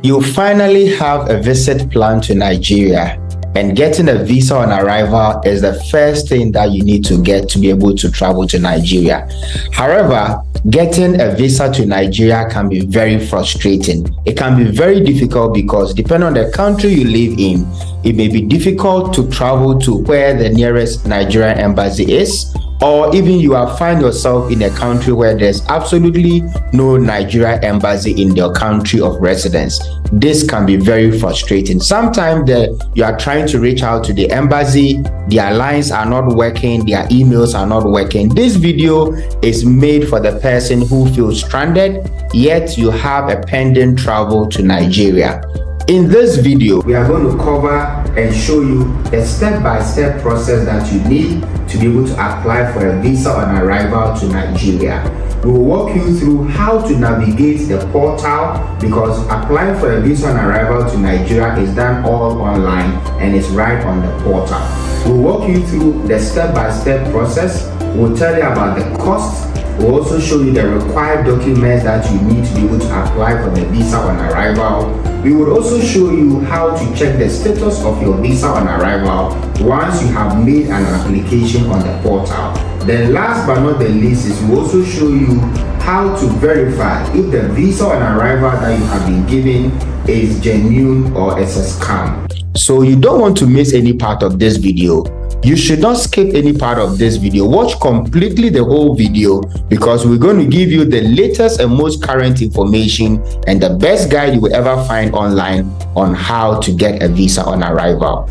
You finally have a visit plan to Nigeria, and getting a visa on arrival is the first thing that you need to get to be able to travel to Nigeria. However, getting a visa to Nigeria can be very frustrating. It can be very difficult because depending on the country you live in, it may be difficult to travel to where the nearest Nigerian embassy is, or even you will find yourself in a country where there's absolutely no Nigeria embassy in your country of residence. This can be very frustrating. Sometimes you are trying to reach out to the embassy, their lines are not working, their emails are not working. This video is made for the person who feels stranded, yet you have a pending travel to Nigeria. In this video, we are going to cover and show you the step-by-step process that you need to be able to apply for a visa on arrival to Nigeria. We will walk you through how to navigate the portal, because applying for a visa on arrival to Nigeria is done all online and it's right on the portal. We'll walk you through the step-by-step process. We'll tell you about the costs. We'll also show you the required documents that you need to be able to apply for the visa on arrival. We will also show you how to check the status of your visa on arrival once you have made an application on the portal. Then last but not the least is we'll also show you how to verify if the visa on arrival that you have been given is genuine or it's a scam. So you don't want to miss any part of this video. You should not skip any part of this video. Watch completely the whole video, because we're going to give you the latest and most current information and the best guide you will ever find online on how to get a visa on arrival.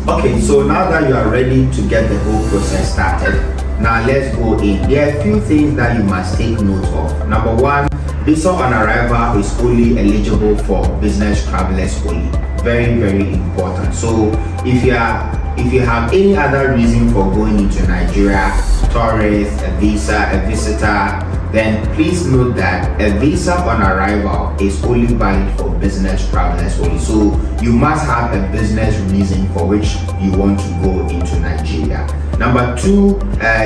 Okay, so now that you are ready to get the whole process started, now let's go in. There are a few things that you must take note of. Number one, visa on arrival is only eligible for business travelers only. Very, very important. So if you have any other reason for going into Nigeria, tourist, a visa, a visitor, then please note that a visa on arrival is only valid for business travelers only. So you must have a business reason for which you want to go into Nigeria. Number two,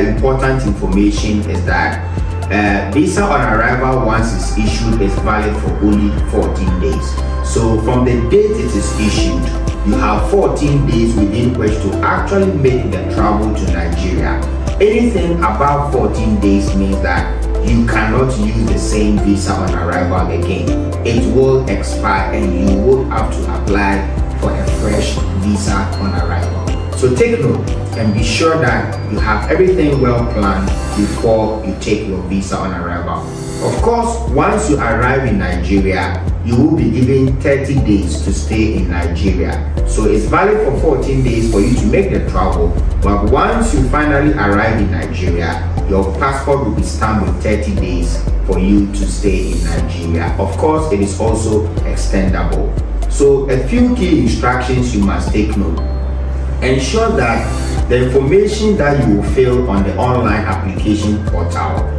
important information is that visa on arrival, once it's issued, is valid for only 14 days. So from the date it is issued, you have 14 days within which to actually make the travel to Nigeria. Anything above 14 days means that you cannot use the same visa on arrival again. It will expire and you will have to apply for a fresh visa on arrival. So take note and be sure that you have everything well planned before you take your visa on arrival. Of course, once you arrive in Nigeria, you will be given 30 days to stay in Nigeria. So it's valid for 14 days for you to make the travel, but once you finally arrive in Nigeria, your passport will be stamped with 30 days for you to stay in Nigeria. Of course, it is also extendable. So a few key instructions you must take note. Ensure that the information that you will fill on the online application portal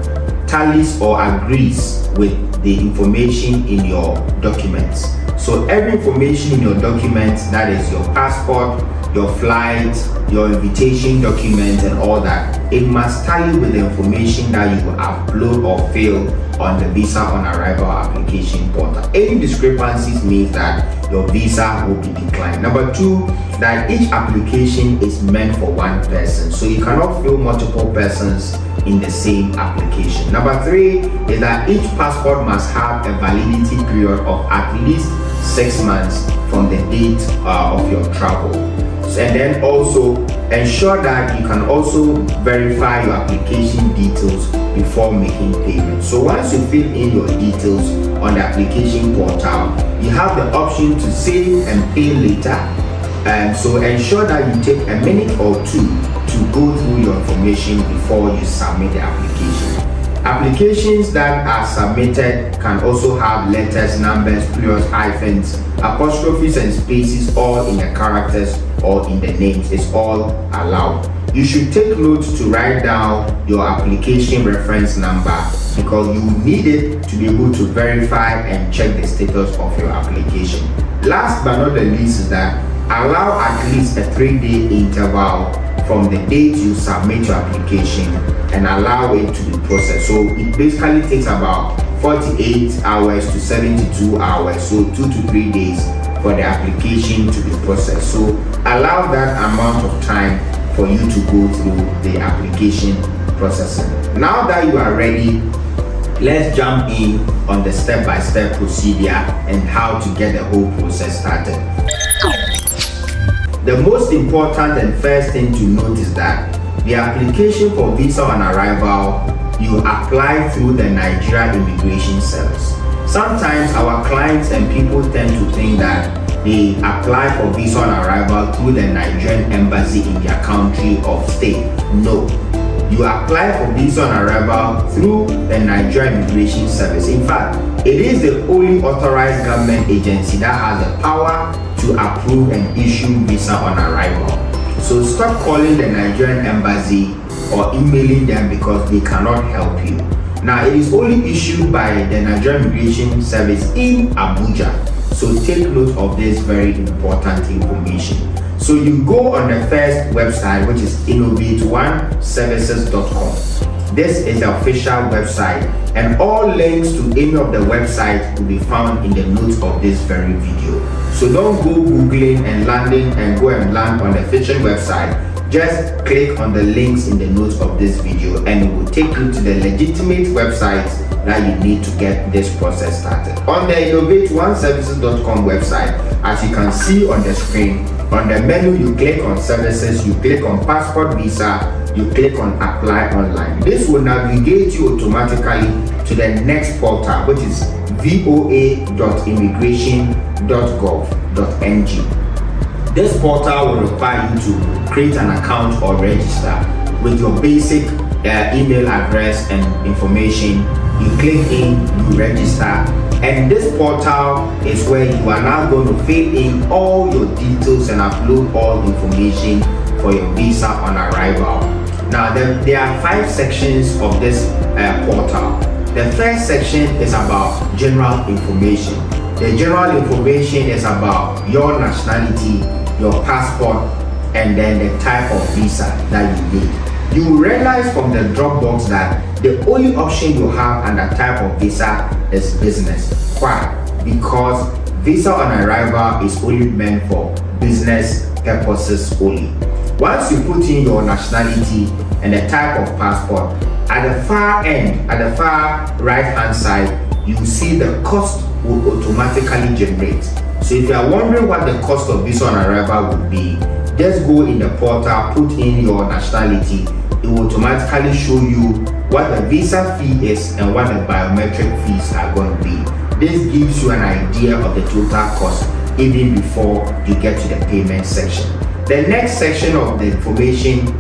tallies or agrees with the information in your documents. So every information in your documents, that is your passport, your flight, your invitation document and all that, it must tally with the information that you will upload or fill on the visa on arrival application portal. Any discrepancies means that your visa will be declined. Number two, that each application is meant for one person, so you cannot fill multiple persons in the same application. Number three is that each passport must have a validity period of at least 6 months from the date of your travel. And then also ensure that you can also verify your application details before making payment. So once you fill in your details on the application portal, you have the option to save and pay later. And so ensure that you take a minute or two to go through your information before you submit the application. Applications that are submitted can also have letters, numbers, periods, hyphens, apostrophes and spaces all in the characters or in the names. It's all allowed. You should take notes to write down your application reference number, because you need it to be able to verify and check the status of your application. Last but not the least is that allow at least a 3-day interval from the date you submit your application and allow it to be processed. So it basically takes about 48 hours to 72 hours, so 2 to 3 days for the application to be processed. So allow that amount of time for you to go through the application processing. Now that you are ready, let's jump in on the step-by-step procedure and how to get the whole process started. The most important and first thing to note is that the application for visa on arrival, you apply through the Nigeria Immigration Service. Sometimes our clients and people tend to think that they apply for visa on arrival through the Nigerian embassy in their country of stay. No. You apply for visa on arrival through the Nigerian Immigration Service. In fact, it is the only authorized government agency that has the power to approve and issue visa on arrival. So stop calling the Nigerian embassy or emailing them because they cannot help you. Now, it is only issued by the Nigerian Immigration Service in Abuja. So take note of this very important information. So you go on the first website, which is innovate1services.com. This is the official website, and all links to any of the websites will be found in the notes of this very video. So don't go googling and landing and go and land on the official website. Just click on the links in the notes of this video and it will take you to the legitimate websites that you need to get this process started. On the innovate1services.com website, as you can see on the screen, on the menu you click on services, you click on passport visa, you click on apply online. This will navigate you automatically to the next portal, which is voa.immigration.gov.ng. This portal will require you to create an account or register with your basic email address and information. You click in, you register, and this portal is where you are now going to fill in all your details and upload all the information for your visa on arrival. Now there are 5 sections of this portal. The first section is about general information. The general information is about your nationality, your passport, and then the type of visa that you need. You realize from the drop box that the only option you have under type of visa is business. Why? Because visa on arrival is only meant for business purposes only. Once you put in your nationality and the type of passport, at the far end, at the far right hand side, you see the cost will automatically generate. So if you are wondering what the cost of visa on arrival would be, just go in the portal, put in your nationality. It will automatically show you what the visa fee is and what the biometric fees are going to be. This gives you an idea of the total cost even before you get to the payment section. The next section of the information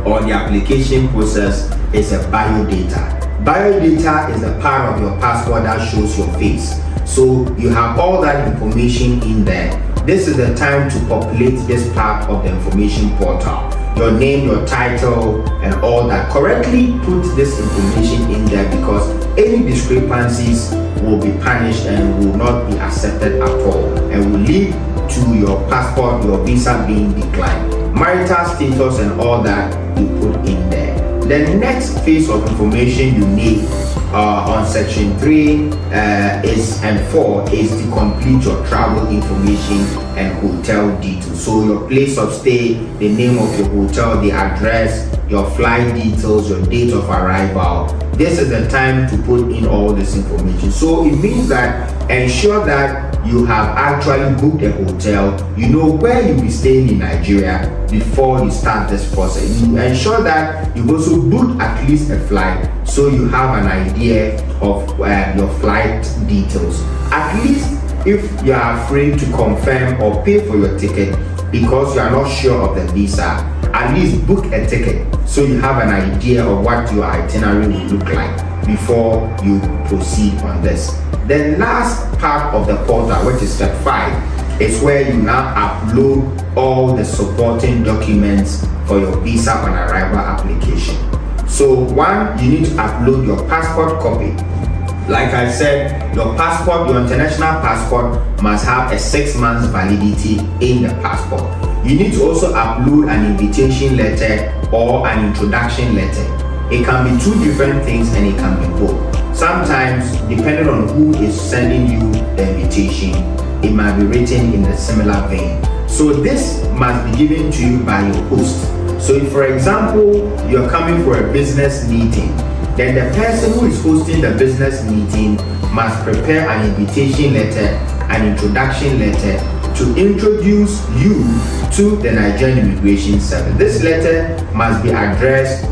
or the application process is a biodata. Biodata is the part of your passport that shows your face. So you have all that information in there. This is the time to populate this part of the information portal. Your name, your title, and all that. Correctly put this information in there because any discrepancies will be punished and will not be accepted at all and will lead to your passport, your visa being declined. Marital status and all that you put in there. The next phase of information you need on section 3 and 4 is to complete your travel information and hotel details. So your place of stay, the name of your hotel, the address, your flight details, your date of arrival. This is the time to put in all this information. So it means that ensure that you have actually booked a hotel, you know where you'll be staying in Nigeria before you start this process. You ensure that you've also booked at least a flight so you have an idea of your flight details. At least if you are afraid to confirm or pay for your ticket because you are not sure of the visa, at least book a ticket so you have an idea of what your itinerary will look like before you proceed on this. The last part of the portal, which is step 5, is where you now upload all the supporting documents for your visa on arrival application. So 1, you need to upload your passport copy. Like I said, your passport, your international passport must have a 6 months validity in the passport. You need to also upload an invitation letter or an introduction letter. It can be 2 different things and it can be both. Sometimes, depending on who is sending you the invitation, it might be written in a similar vein. So this must be given to you by your host. So if, for example, you're coming for a business meeting, then the person who is hosting the business meeting must prepare an invitation letter, an introduction letter to introduce you to the Nigerian Immigration Service. This letter must be addressed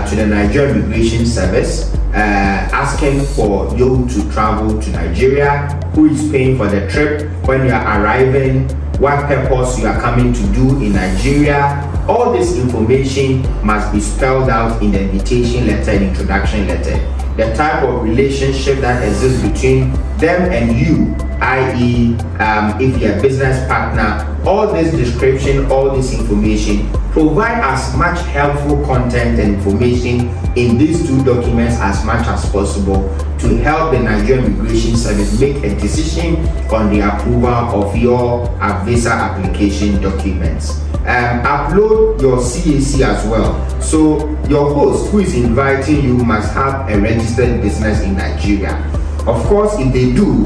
to the Nigerian Immigration Service, asking for you to travel to Nigeria, who is paying for the trip, when you are arriving, what purpose you are coming to do in Nigeria. All this information must be spelled out in the invitation letter and introduction letter. The type of relationship that exists between them and you, i.e., if you're a business partner, all this description, all this information, provide as much helpful content and information in these two documents as much as possible to help the Nigerian Immigration Service make a decision on the approval of your visa application documents. Upload your CAC as well. So your host who is inviting you must have a registered business in Nigeria. Of course, if they do,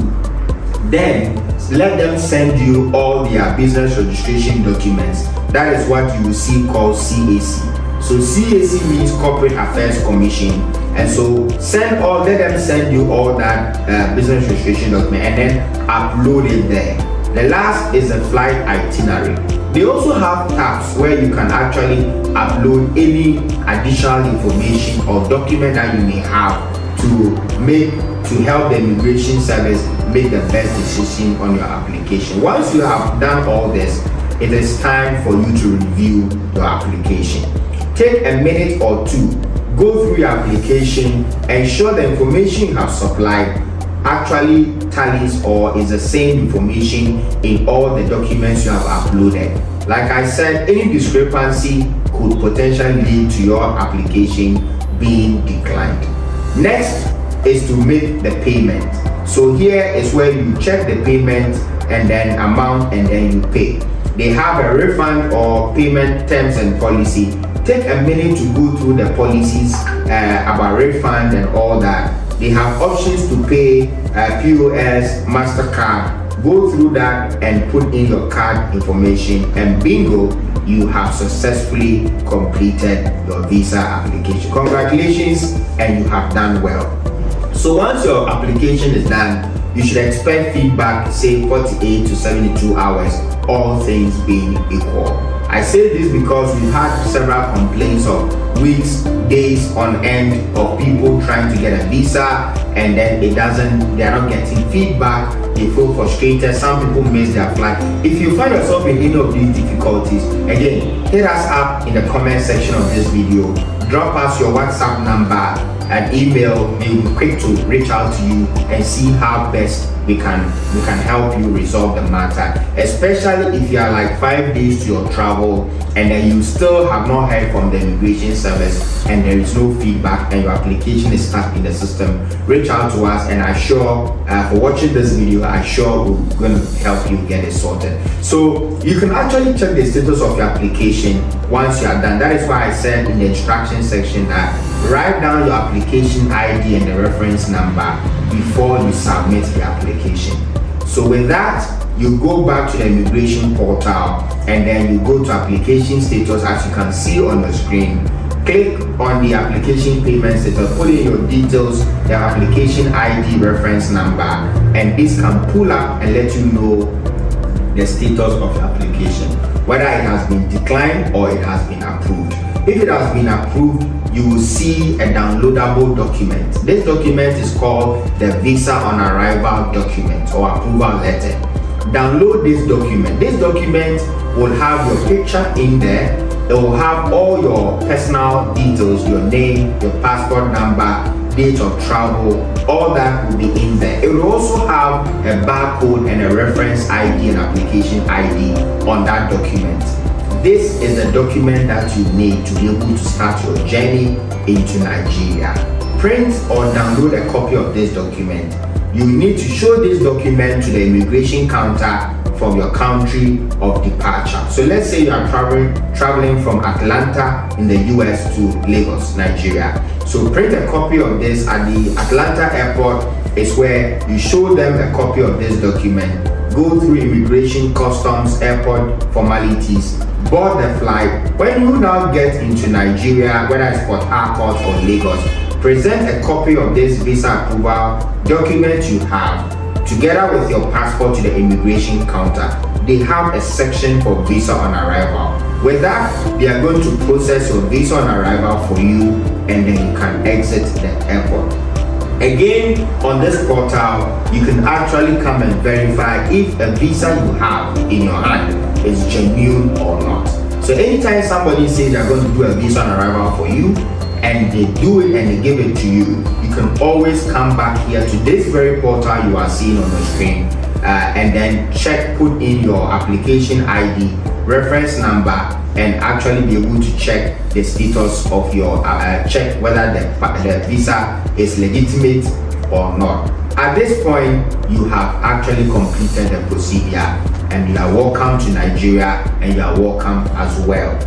then let them send you all their business registration documents. That is what you will see called CAC. So CAC means Corporate Affairs Commission, and so let them send you all that business registration document and then upload it there. The last is a flight itinerary. They also have tabs where you can actually upload any additional information or document that you may have to help the Immigration Service make the best decision on your application. Once you have done all this, it is time for you to review your application. Take a minute or two, go through your application, ensure the information you have supplied actually tallies or is the same information in all the documents you have uploaded. Like I said, any discrepancy could potentially lead to your application being declined. Next is to make the payment. So here is where you check the payment and then amount and then you pay. They have a refund or payment terms and policy. Take a minute to go through the policies about refund and all that. They have options to pay POS, MasterCard. Go through that and put in your card information, and bingo, you have successfully completed your visa application. Congratulations, and you have done well. So once your application is done, you should expect feedback, say 48 to 72 hours, all things being equal. I say this because we've had several complaints of weeks, days on end of people trying to get a visa and then they're not getting feedback, they feel frustrated, some people miss their flight. If you find yourself in any of these difficulties, again, hit us up in the comment section of this video, drop us your WhatsApp number and email. We'll be quick to reach out to you and see how best we can help you resolve the matter, especially if you are like 5 days to your travel and then you still have not heard from the Immigration Service and there is no feedback and your application is stuck in the system. Reach out to us, and I'm sure for watching this video, I'm sure we're going to help you get it sorted. So you can actually check the status of your application once you are done. That is why I said in the instruction section that write down your application ID and the reference number before you submit the application. So with that, you go back to the immigration portal and then you go to application status. As you can see on the screen, click on the application payment status, put in your details, the application ID, reference number, and this can pull up and let you know the status of your application, whether it has been declined or it has been approved. If it has been approved, you will see a downloadable document. This document is called the Visa on Arrival document or approval letter. Download this document. This document will have your picture in there. It will have all your personal details, your name, your passport number, date of travel, all that will be in there. It will also have a barcode and a reference ID and application ID on that document. This is the document that you need to be able to start your journey into Nigeria. Print or download a copy of this document. You need to show this document to the immigration counter from your country of departure. So let's say you are traveling from Atlanta in the US to Lagos, Nigeria. So print a copy of this at the Atlanta airport is where you show them a copy of this document, go through immigration, customs, airport formalities, board the flight. When you now get into Nigeria, whether it's Port Harcourt or Lagos, present a copy of this visa approval document you have together with your passport to the immigration counter. They have a section for visa on arrival. With that, they are going to process your visa on arrival for you, and then you can exit the airport. Again, on this portal, you can actually come and verify if a visa you have in your hand is genuine or not. So anytime somebody says they're going to do a visa on arrival for you, and they do it and they give it to you, you can always come back here to this very portal you are seeing on the screen, and then put in your application ID, reference number, and actually be able to check the status of your check whether the visa is legitimate or not. At this point, you have actually completed the procedure, and you are welcome to Nigeria, and you are welcome as well.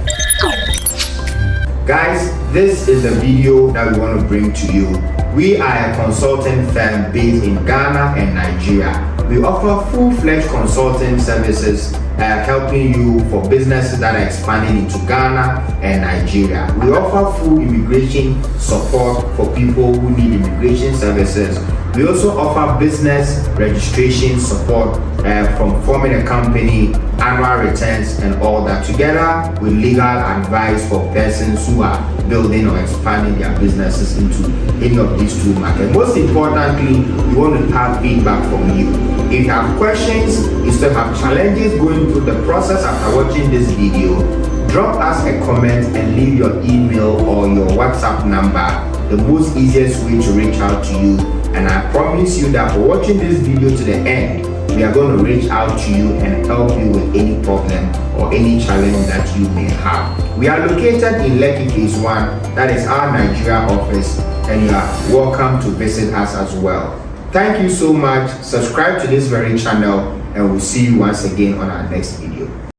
Guys, this is the video that we want to bring to you. We are a consulting firm based in Ghana and Nigeria. We offer full-fledged consulting services, helping you for businesses that are expanding into Ghana and Nigeria. We offer full immigration support for people who need immigration services. We also offer business registration support from forming a company, annual returns, and all that, together with legal advice for persons who are building or expanding their businesses into any of these two markets. Most importantly, we want to have feedback from you. If you have questions, you still have challenges going through the process after watching this video, drop us a comment and leave your email or your WhatsApp number, the most easiest way to reach out to you. And I promise you that for watching this video to the end, we are going to reach out to you and help you with any problem or any challenge that you may have. We are located in Lekki Phase 1, that is our Nigeria office, and you are welcome to visit us as well. Thank you so much. Subscribe to this very channel, and we'll see you once again on our next video.